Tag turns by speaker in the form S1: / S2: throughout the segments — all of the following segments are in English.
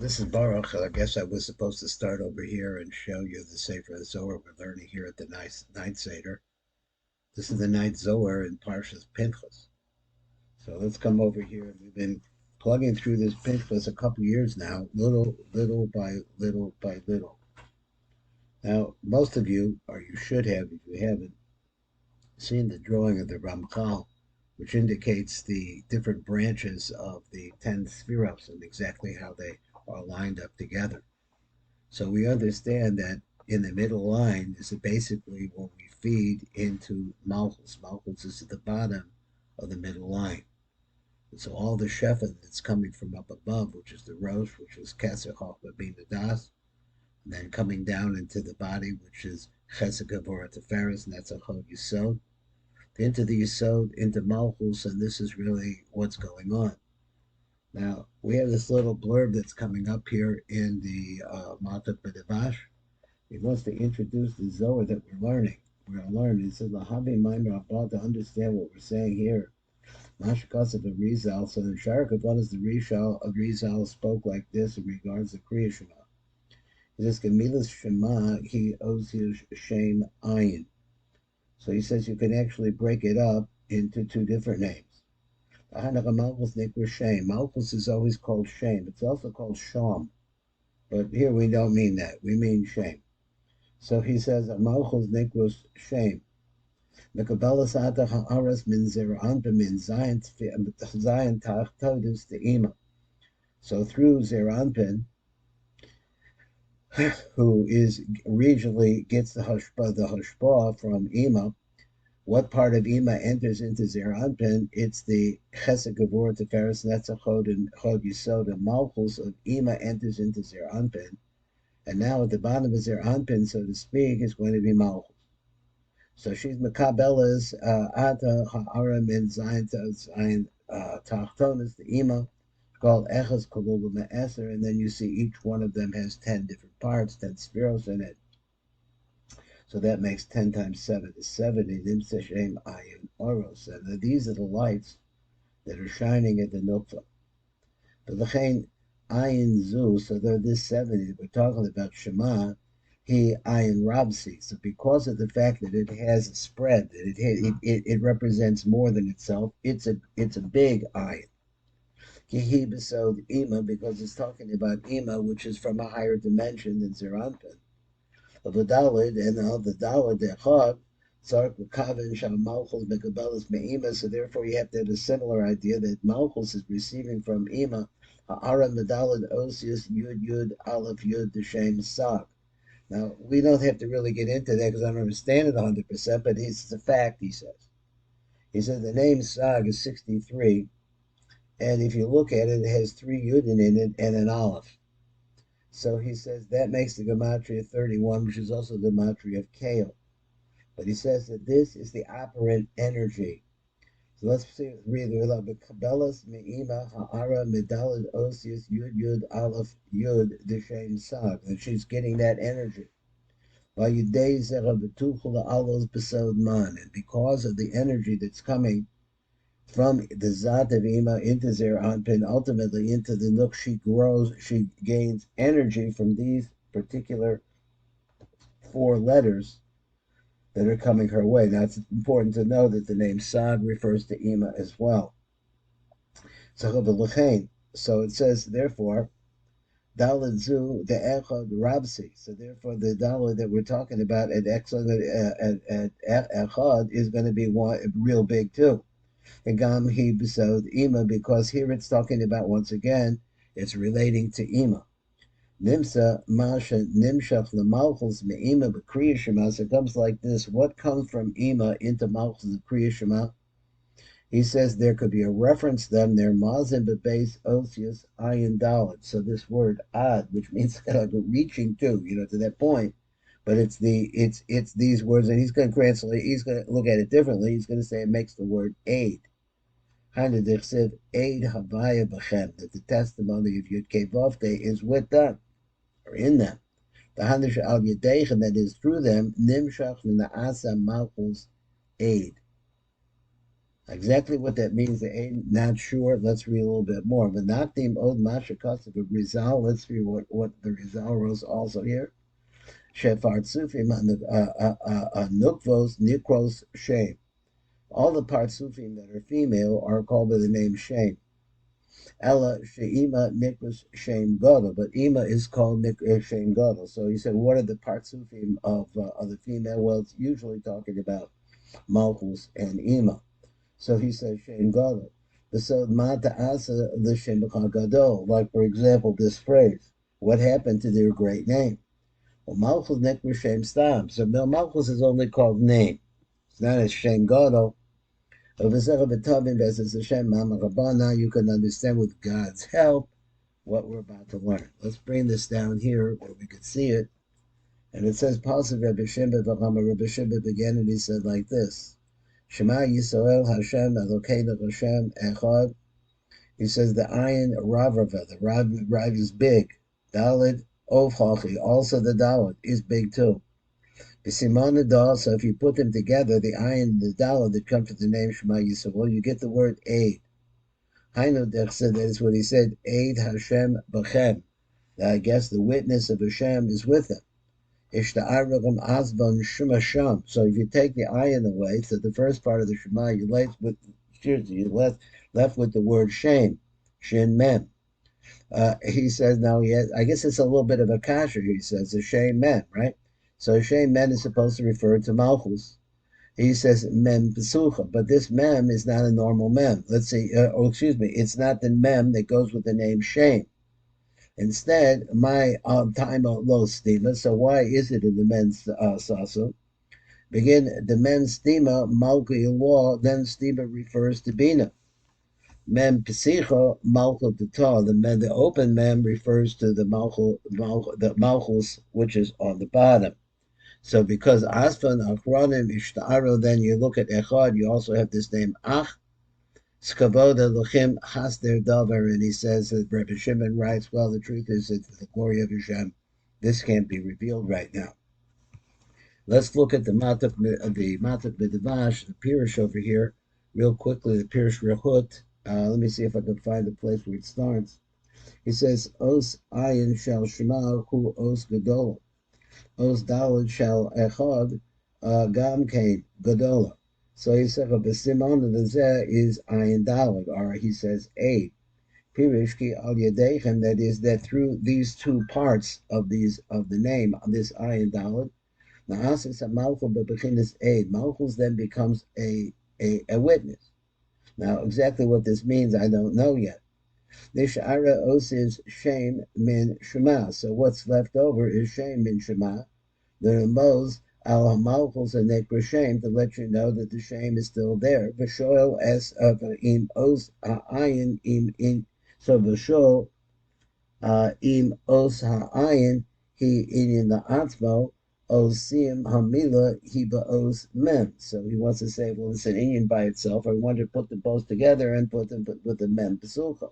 S1: This is Baruch. I guess I was supposed to start over here and show you the Sefer Zohar we're learning here at the ninth Seder. This is the ninth Zohar in Parshas Pinchas. So let's come over here. We've been plugging through this Pinchas a couple years now, little by little by little. Now, most of you, or you should have if you haven't, seen the drawing of the Ramchal, which indicates the different branches of the 10 Sfiros and exactly how they are lined up together. So we understand that in the middle line is basically what we feed into Malchus. Malchus is at the bottom of the middle line. And so all the Shefa that's coming from up above, which is the Rosh, which is Keser Chochmah Bina Das, and then coming down into the body, which is Chesed Gevurah Teferes, and that's a Chod Yisod, into the Yisod, into Malchus, and this is really what's going on. Now, we have this little blurb that's coming up here in the Matat B'Devash. He wants to introduce the Zohar that we're learning. We're going to learn. He says, Lahavi Maimer Abba, to understand what we're saying here. Mashkas of Rizal. So the Shar Kavanas, the Rishal of Rizal, spoke like this in regards to Kriya Shema. He says, Gemilas Shema, he owes his shame Ayin. So he says you can actually break it up into two different names. Malchus shame. Malchus is always called shame. It's also called sham. But here we don't mean that. We mean shame. So he says, Malchus nekros shame. Mekabelas ata ha'aras min zera'anpa min zayin tachtodus te'ima. So through Zeranpin, who is regionally gets the hashpah from Ima, what part of Ima enters into Zeranpin? It's the Chesed Gevurah Teferes, and that's a Chod and Chod Yisod, and Malchus of Ima enters into Zeranpin. And now at the bottom of Zeranpin, so to speak, is going to be Malchus. So she's Mekabelas Ata Ha'ara Min Zayin Tachtonis, the Ima, called Echas Kolulu Me'eser, and then you see each one of them has 10 different parts, 10 spheros in it. So that makes 10 times 7 is 70. Nimsa Shem Ayin Oros. And these are the lights that are shining at the Nukva. But the Ayin Zu, so they're this 70, we're talking about Shema, he Ayin Rabsi. So because of the fact that it has a spread, that it represents more than itself, it's a big Ayin. Kihi Besod Ima, because it's talking about Ima, which is from a higher dimension than Zeranpin. Of the dalet, and of the dalet echad, tzarich l'kaven shal malchus mekabelas me'ima. So therefore, you have to have a similar idea that malchus is receiving from ima ha'ara medaled osius yud yud aleph yud d'shem sag. Now we don't have to really get into that because I don't understand it 100%, but it's a fact. He says. He said the name sag is 63, and if you look at it, it has 3 yudin in it and an aleph. So he says that makes the gematria 31, which is also the gematria of Kale. But he says that this is the operant energy. So let's read the Kabbalas Me'ima Ha'ara Medalad Osius Yud Yud Aleph Yud D'Shem Sag. And she's getting that energy. And because of the energy that's coming from the Zat of Ima into Zer Anpin, ultimately into the Nook, she grows, she gains energy from these particular 4 letters that are coming her way. Now, it's important to know that the name Sag refers to Ima as well. So it says, therefore, Dalet Zu, the Echad Rabsi. So therefore, the Dalet that we're talking about at Echad is going to be real big too. And Gam He Besod Ima, because here it's talking about, once again, it's relating to Ima. Nimsa Masha Nimshach Lamalchus Me'ima B'Kriya Shema. So it comes like this. What comes from Ima into Malchus of Kriya Shema? He says there could be a reference to them there, Mazin B'Beis Osius Ayin Dalet. So this word ad, which means like reaching to, to that point. But it's these words, and he's going to translate, he's going to look at it differently. He's going to say it makes the word aid. Hanedich said, aid Havaya B'Chem, that the testimony of Yud Kei Vavte is with them, or in them. The Hanish al Yedechem, that is through them, Nimshach V'Naasa Malchus aid. Exactly what that means, they ain't not sure. Let's read a little bit more. But Nakdim Od Masha Kasav Rizal. Let's read what the Rizal wrote also here. Shefart Sufim Nukvos Nikros Shem. All the Partsufim that are female are called by the name Shem. Ella She'ima Nikros Shem Gadol, but Ima is called Shem Gadol. So he said, what are the Partsufim of the female? Well, it's usually talking about Malchus and Ima. So he says Shem Gadol. So Mata Asa the Shem Gadol. Like for example, this phrase, what happened to their great name? Well, Malchus Nikros Shem Stam. So Malchus is only called name. It's not a Shem Gadol. Now you can understand with God's help what we're about to learn. Let's bring this down here where we could see it. And it says, Rabbi Shimba began and he said like this, Shema Yisrael Hashem Elokeinu Hashem Echad. He says the Ayin Ravrava, the Rav is big. Dalet Ovchachi, also the dalet is big too. B'simon da, so if you put them together, the Ayin and the dalet that come from the name Shema Yisrael, you get the word aid. Hainu Dech, that is what he said, aid Hashem B'chem. I guess the witness of Hashem is with them. Ishta'aragam Azban Shemasham. So if you take the Ayin away, so the first part of the Shema, you're left with the word shame, Shin Mem. He says now I guess it's a little bit of a kasher. He says a shame Mem, right? So Shem Mem is supposed to refer to Malchus. He says Mem Pesucha, but this Mem is not a normal Mem. Let's see, it's not the Mem that goes with the name Shem. Instead, my time lo stima. So why is it in the men's sasu? Begin the men's stima malki law. Then stima refers to bina. Mem pesicha malchut data. The open mem refers to the malchus, which is on the bottom. So because asfan achronim ishtaro, then you look at echad. You also have this name ach. Skavoda Luchim Hasder Davar, and he says that Rabbi Shimon writes, well, the truth is that the glory of Hashem, this can't be revealed right now. Let's look at the Matuk B'Devash, the Pirush over here, real quickly, the Pirush Rehut. Let me see if I can find the place where it starts. He says, Os Ayin shall Shema hu Os Gadola. Os Dalet shall Echad Gam Kain Gadola. So he said, "B'simon v'zeh is ayin dalet," or he says aid. Pirishki al yadechem, that is that through these two parts of the name, this ayin dalet, na'asis malchus bebechinas aid. Malchus then becomes a witness. Now, exactly what this means, I don't know yet. Nishara os is shame min shema. So what's left over is shame min shema. The Ramos al malchus and nekra shame, to let you know that the shame is still there. V'shoel es im os ha'ayin im in. So v'shoel im os ha'ayin he in the atzmo osim hamila he ba'os mem. So he wants to say, well, it's an Indian by itself. I want to put them both together and put them with the mem pesucha.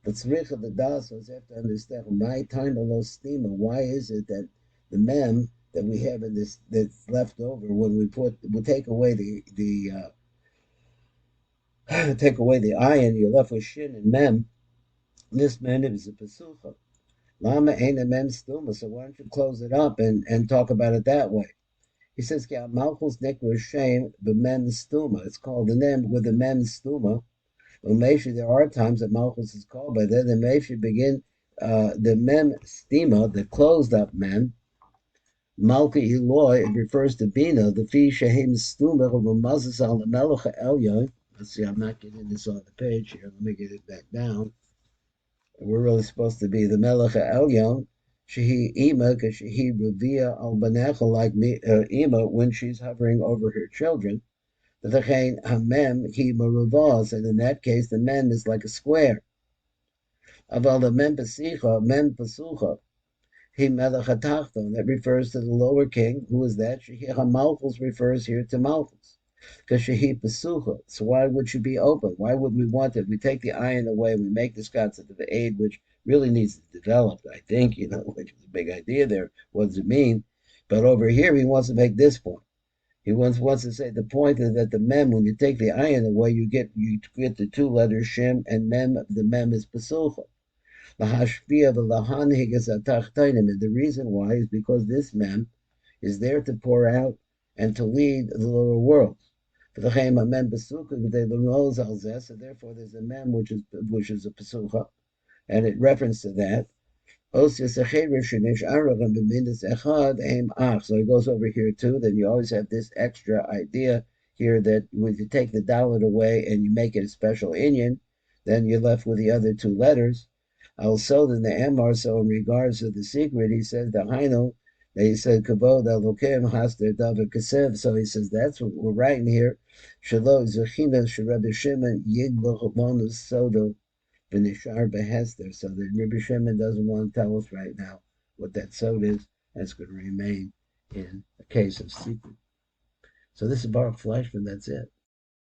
S1: But tzricha the das was have to understand my time of stima. Why is it that the mem that we have in this that's left over when we take away the take away the ayin, you're left with shin and mem. This mem is a pesucha. Lama ain't a mem stuma. So why don't you close it up and talk about it that way? He says, malchus nekra shame b'mem stuma. It's called the mem with the mem stuma. Umeshi, there are times that malchus is called by that. The meshi begin the mem stima, the closed up mem. Malki Eloi, it refers to Bina, the Fi Shahim Stumer of Mazas al Melech Elyon. Let's see, I'm not getting this on the page here. Let me get it back down. We're really supposed to be the Melech Elyon. Shehi Ima, because Shehi Revia al Banecha, like Ima, when she's hovering over her children. The V'chein Hamem Hi Meruvaz, and in that case, the mem is like a square. Aval the mem Pesucha. He melachatachton, that refers to the lower king. Who is that? Shehi Malchus refers here to Malchus. Because Shehi Pesucha. So why would she be open? Why would we want it? We take the ayin away, we make this concept of aid, which really needs to develop, I think, which is a big idea there. What does it mean? But over here, he wants to make this point. He wants to say the point is that the mem, when you take the ayin away, you get the two letters shem and mem. The mem is pesulcha. Lahashpia v'lahanhigas atachtainim. And the reason why is because this mem is there to pour out and to lead the lower worlds. So therefore, there's a mem which is a pesulcha, and it reference to that. So he goes over here too. Then you always have this extra idea here that when you take the dalet away and you make it a special inyan, then you're left with the other two letters. Also, in the Amar, so in regards to the secret, he says the Hainu, he said Kavod Elokim Haster David Kasev. So he says that's what we're writing here. Shalom Zechina Sharabi Shimon Yiglo Bonus Sodo Vinishar Behester. So the Rabbi Shimon doesn't want to tell us right now what that sod is. That's going to remain in a case of secret. So this is Baruch Fleischman. That's it.